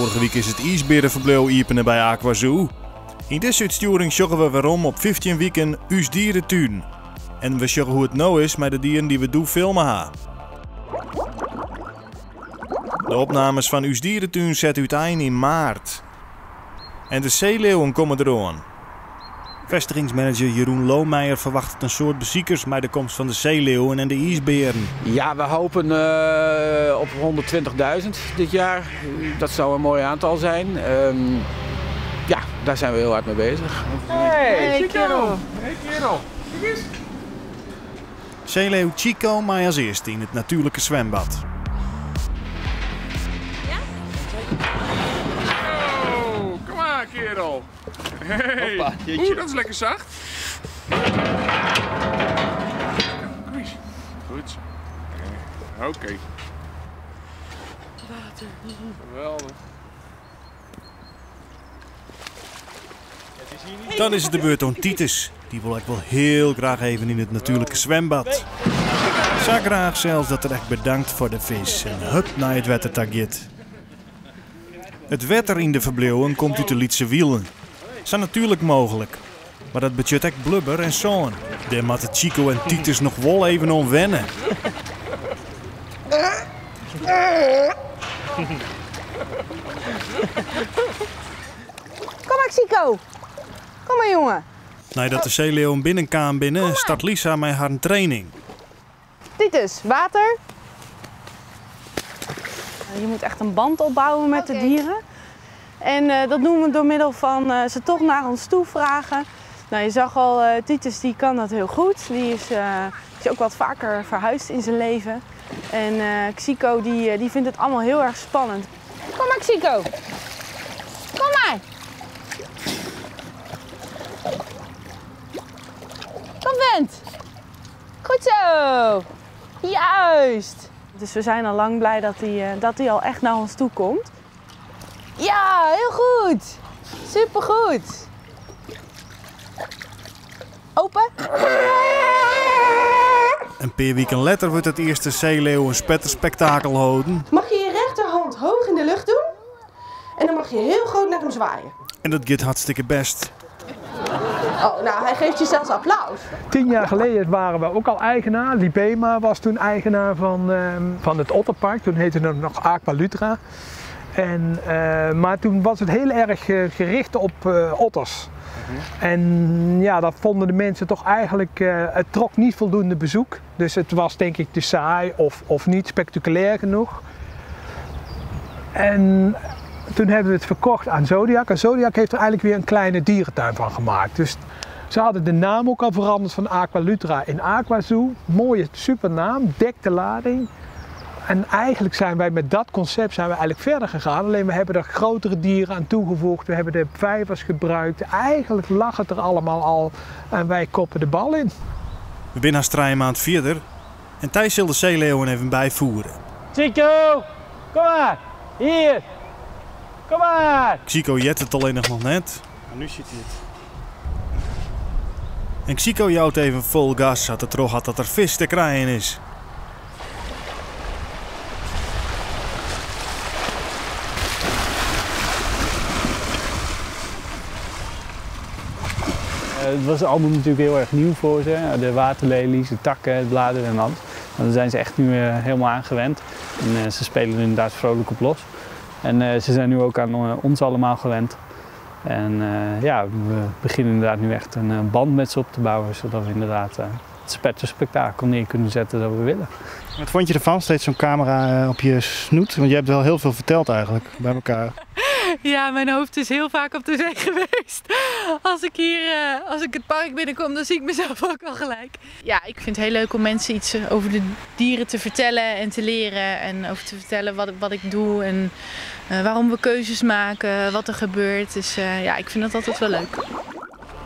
Vorige week is het ijsberenverblijf openen bij Aquazoo. In deze uitsturing zoeken we waarom op 15 weken uw dierentuin. En we zoeken hoe het nou is met de dieren die we doen filmen ha. De opnames van uw dierentuin zetten uiteen in maart. En de zeeleeuwen komen eraan. Vestigingsmanager Jeroen Lohmeijer verwacht een soort bezoekers met de komst van de zeeleeuwen en de ijsberen. Ja, we hopen op 120.000 dit jaar. Dat zou een mooi aantal zijn. Ja, daar zijn we heel hard mee bezig. Hey kerel! Hey kerel! Kijk eens! Zeeleeuw Chico maar als eerste in het natuurlijke zwembad. Oh, kom maar kerel! Hey! Hoppa, Oeh, dat is lekker zacht. Kom eens. Goed. Oké. Water. Geweldig. Dan is het de beurt aan Titus. Die wil ik wel heel graag even in het natuurlijke zwembad. Zo graag zelfs dat er echt bedankt voor de vis en hup naar het watertagjet. Het water in de verbleeuwen komt uit de Lietse wielen. Zo natuurlijk mogelijk. Maar dat budget echt blubber en zo'n. Daar moeten Chico en Titus nog wel even om wennen. Kom maar Chico! Kom maar jongen! Nadat de zeeleeuwen binnenkwamen binnen, start Lisa met haar training. Titus, water. Je moet echt een band opbouwen met de dieren. En dat doen we door middel van ze toch naar ons toe vragen. Nou, je zag al, Titus die kan dat heel goed. Die is ook wat vaker verhuisd in zijn leven. En Chico die vindt het allemaal heel erg spannend. Kom maar Chico! Kom maar! Kom vent! Goed zo! Juist! Dus we zijn al lang blij dat hij al echt naar ons toe komt. Ja, heel goed! Supergoed! Open! Een paar weken later wordt het eerste zeeleeuw een spetterspektakel houden. Mag je je rechterhand hoog in de lucht doen? En dan mag je heel groot naar hem zwaaien. En dat gaat hartstikke best. Oh, nou, hij geeft je zelfs applaus. 10 jaar geleden waren we ook al eigenaar. Libema was toen eigenaar van het Otterpark. Toen heette het nog Aqualutra. Maar toen was het heel erg gericht op otters. En ja, dat vonden de mensen toch eigenlijk, het trok niet voldoende bezoek. Dus het was denk ik te saai of niet spectaculair genoeg. En toen hebben we het verkocht aan Zodiac. En Zodiac heeft er eigenlijk weer een kleine dierentuin van gemaakt. Dus ze hadden de naam ook al veranderd van Aqualutra in Aquazoo. Mooie supernaam, dekte lading. En eigenlijk zijn wij met dat concept eigenlijk verder gegaan. Alleen we hebben er grotere dieren aan toegevoegd. We hebben de vijvers gebruikt. Eigenlijk lag het er allemaal al en wij koppen de bal in. We zijn haast 3 maanden verder. En Thijs zal de zeeleeuwen even bijvoeren. Chico, kom maar! Hier! Kom maar! Chico jet het alleen nog net. En nu ziet hij het. En Chico jouwt even vol gas, had het toch had dat er vis te krijgen is. Het was allemaal natuurlijk heel erg nieuw voor ze. De waterlelies, de takken, het bladeren en alles. Maar daar zijn ze echt nu helemaal aan gewend. En ze spelen er inderdaad vrolijk op los. En ze zijn nu ook aan ons allemaal gewend. En ja, we beginnen inderdaad nu echt een band met ze op te bouwen. Zodat we inderdaad het spetterspektakel neer kunnen zetten dat we willen. Wat vond je ervan, steeds zo'n camera op je snoet? Want je hebt wel heel veel verteld eigenlijk bij elkaar. Ja, mijn hoofd is heel vaak op de zee geweest. Als ik het park binnenkom, dan zie ik mezelf ook al gelijk. Ja, ik vind het heel leuk om mensen iets over de dieren te vertellen en te leren. En over te vertellen wat ik doe en waarom we keuzes maken, wat er gebeurt. Dus ja, ik vind dat altijd wel leuk.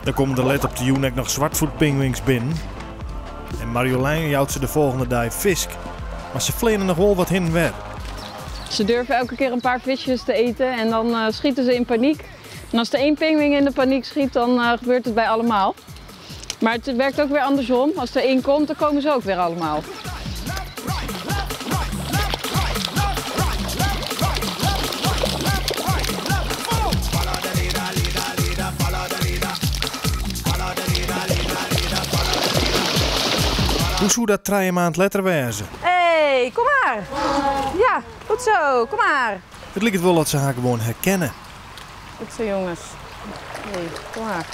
Dan komen er let op de Unek nog zwartvoetpinguïns binnen. En Marjolein jouwt ze de volgende dag visk. Maar ze vlenen nog wel wat heen en weer. Ze durven elke keer een paar visjes te eten en dan schieten ze in paniek. En als er 1 pinguïn in de paniek schiet, dan gebeurt het bij allemaal. Maar het werkt ook weer andersom. Als er 1 komt, dan komen ze ook weer allemaal. Hoe zou dat 3 maand later wezen? Hey, kom maar. Ja, goed zo, kom maar. Het lijkt wel dat ze haar gewoon herkennen. Goed zo jongens. Hey, kom maar.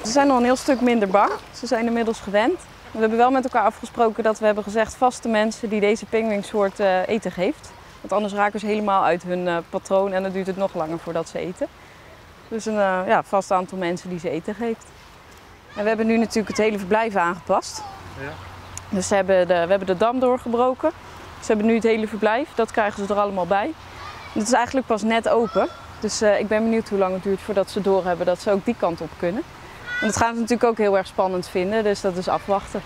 Ze zijn nog een heel stuk minder bang. Ze zijn inmiddels gewend. We hebben wel met elkaar afgesproken dat we hebben gezegd vaste mensen die deze pinguïnsoort eten geeft. Want anders raken ze helemaal uit hun patroon en dan duurt het nog langer voordat ze eten. Dus een vast aantal mensen die ze eten geeft. En we hebben nu natuurlijk het hele verblijf aangepast. Ja. Dus we hebben de dam doorgebroken. Ze hebben nu het hele verblijf, dat krijgen ze er allemaal bij. En het is eigenlijk pas net open. Dus ik ben benieuwd hoe lang het duurt voordat ze doorhebben dat ze ook die kant op kunnen. En dat gaan ze natuurlijk ook heel erg spannend vinden, dus dat is afwachten.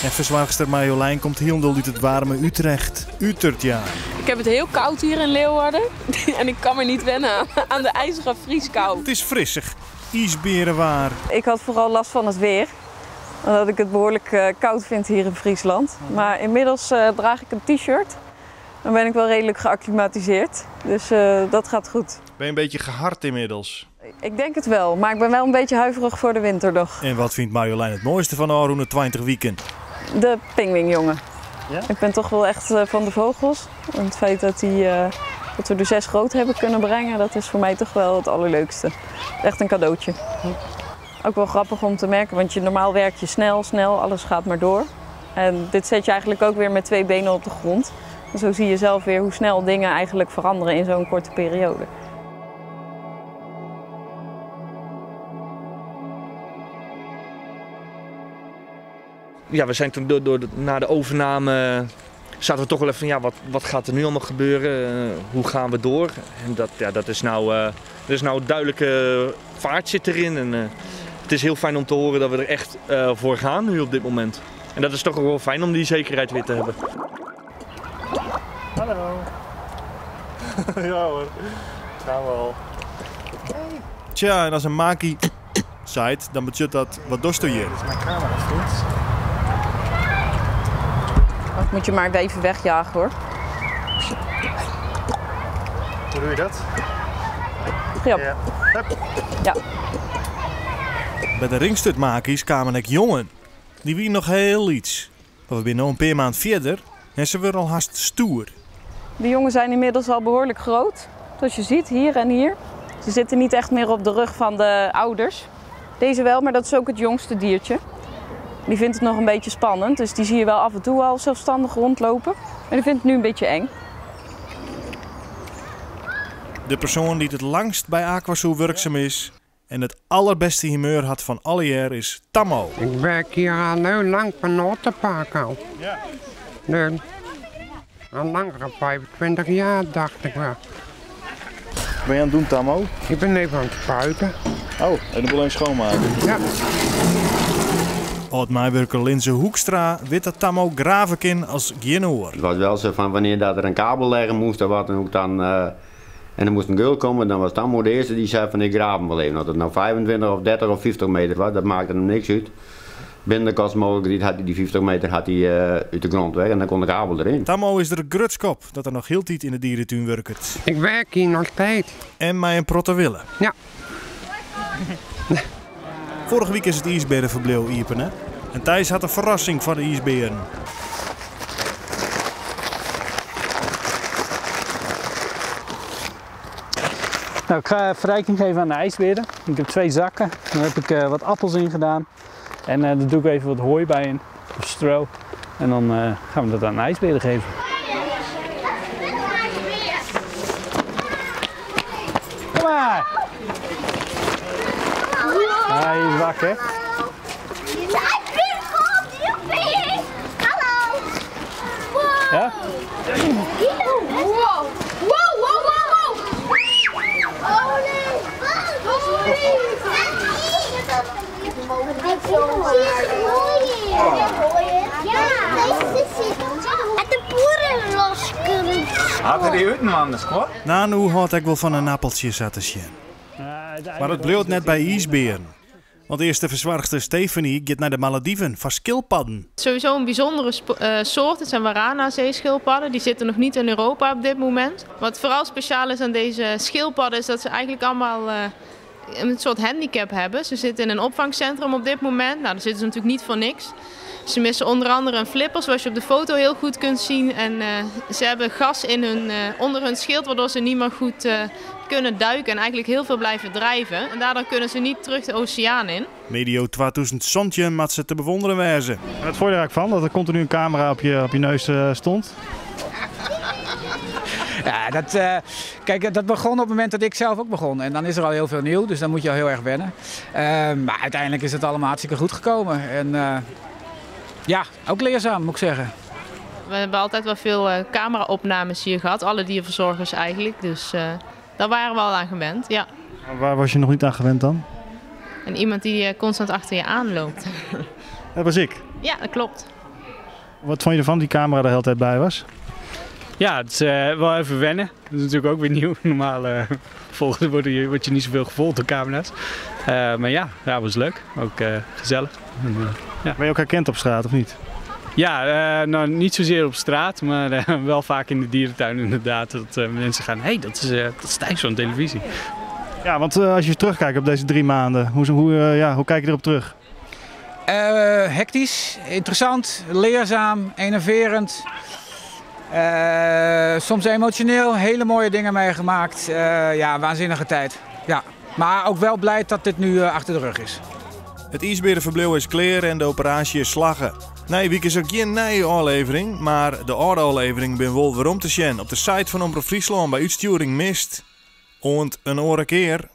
En verzorgster Marjolein komt heel uit het warme Utrecht. Utrecht, ja. Ik heb het heel koud hier in Leeuwarden en ik kan me niet wennen aan de ijzige vrieskou. Het is frissig, ijsberen waar. Ik had vooral last van het weer, omdat ik het behoorlijk koud vind hier in Friesland. Maar inmiddels draag ik een t-shirt. Dan ben ik wel redelijk geacclimatiseerd, dus dat gaat goed. Ben je een beetje gehard inmiddels? Ik denk het wel, maar ik ben wel een beetje huiverig voor de winter nog. En wat vindt Marjolein het mooiste van de Aroene 20 weekend? De pinguïnjongen. Ja? Ik ben toch wel echt van de vogels. En het feit dat we er 6 groot hebben kunnen brengen, dat is voor mij toch wel het allerleukste. Echt een cadeautje. Ook wel grappig om te merken, want normaal werk je snel, alles gaat maar door. En dit zet je eigenlijk ook weer met 2 benen op de grond. En zo zie je zelf weer hoe snel dingen eigenlijk veranderen in zo'n korte periode. Ja, we zijn toen na de overname zaten we toch wel even van ja, wat gaat er nu allemaal gebeuren? Hoe gaan we door? En dat is nou duidelijke vaart zit erin. En het is heel fijn om te horen dat we er echt voor gaan nu op dit moment. En dat is toch ook wel fijn om die zekerheid weer te hebben. Hallo. Ja hoor, gaan we al. Tja, en als een maki zaait, dan betekent dat wat dost je. Dat is mijn camera, vriend. Dat moet je maar even wegjagen hoor. Hoe doe je dat? Ja. Ja. Bij de ringstutmakies kwamen ik jongen. Die wie nog heel iets. Maar we zijn nog een paar maand verder en ze worden al haast stoer. De jongen zijn inmiddels al behoorlijk groot. Zoals je ziet, hier en hier. Ze zitten niet echt meer op de rug van de ouders. Deze wel, maar dat is ook het jongste diertje. Die vindt het nog een beetje spannend, dus die zie je wel af en toe al zelfstandig rondlopen. Maar die vindt het nu een beetje eng. De persoon die het langst bij Aquazoo werkzaam is en het allerbeste humeur had van alle jaar is Tammo. Ik werk hier al heel lang van Notenpark al. Ja. Nee, al langer dan 25 jaar dacht ik wel. Wat ben je aan het doen, Tammo? Ik ben even aan het spuiten. Oh, en dan wil je schoonmaken? Ja. Oud-mijwerker Linse Hoekstra weet dat Tammo graven kan als geen oor. Het was wel zo van wanneer dat er een kabel leggen moest of wat, en er moest een girl komen, dan was Tammo de eerste die zei van ik graven wel even. Of het nou 25 of 30 of 50 meter was, dat maakte hem niks uit. Binnen de kost mogelijk had hij die 50 meter uit de grond weg en dan kon de kabel erin. Tammo is er een grutskop dat er nog heel tijd in de dierentuin werkt. Ik werk hier nog steeds. En mij een protte willen. Ja. Vorige week is het ijsberenverblijf iepen, hè? En Thijs had een verrassing van de ijsberen. Nou, ik ga verrijking geven aan de ijsberen. Ik heb 2 zakken. Daar heb ik wat appels in gedaan. En daar doe ik even wat hooi bij in, of stro. En dan gaan we dat aan de ijsberen geven. Kom maar! Hij is wakker. Ja? Wow! Had er die uiten anders, hoor? Nou, had ik wel van een appeltje zaten zien. Maar het bleef net bij ijsberen. Want eerste verzorgster Stephanie gaat naar de Malediven voor schildpadden. Sowieso een bijzondere soort. Het zijn Warana-zeeschildpadden. Die zitten nog niet in Europa op dit moment. Wat vooral speciaal is aan deze schildpadden is dat ze eigenlijk allemaal een soort handicap hebben. Ze zitten in een opvangcentrum op dit moment. Nou, daar zitten ze natuurlijk niet voor niks. Ze missen onder andere een flipper, zoals je op de foto heel goed kunt zien. En ze hebben gas in onder hun schild, waardoor ze niet meer goed kunnen duiken en eigenlijk heel veel blijven drijven. En daardoor kunnen ze niet terug de oceaan in. Medio 2000 zondje mat ze te bewonderen wijzen. Wat vond je er eigenlijk van, dat er continu een camera op je neus stond? Ja, kijk, dat begon op het moment dat ik zelf ook begon. En dan is er al heel veel nieuw, dus dan moet je al heel erg wennen. Maar uiteindelijk is het allemaal hartstikke goed gekomen. En ja, ook leerzaam moet ik zeggen. We hebben altijd wel veel camera-opnames hier gehad, alle dierverzorgers eigenlijk. Dus daar waren we al aan gewend, ja. Waar was je nog niet aan gewend dan? En iemand die constant achter je aanloopt. Dat was ik. Ja, dat klopt. Wat vond je ervan, die camera er de hele tijd bij was? Ja, het is wel even wennen. Dat is natuurlijk ook weer nieuw. Normaal volgens word je niet zoveel gevolgd door camera's. Maar ja, het was leuk. Ook gezellig. En, ja. Ben je ook herkend op straat of niet? Ja, nou niet zozeer op straat, maar wel vaak in de dierentuin inderdaad. Dat mensen gaan, hé, dat is Thijs van televisie. Ja, want als je terugkijkt op deze 3 maanden, hoe kijk je erop terug? Hectisch, interessant, leerzaam, enerverend. Soms emotioneel, hele mooie dingen meegemaakt. Ja, waanzinnige tijd. Ja. Maar ook wel blij dat dit nu achter de rug is. Het ijsberenverblijf is klaar en de operatie is slagen. Nee, wie is ook geen nieuwe aflevering, maar de oude aflevering ben wel weer om te zien op de site van Omroep Friesland bij Uitsturing Mist. En een andere keer.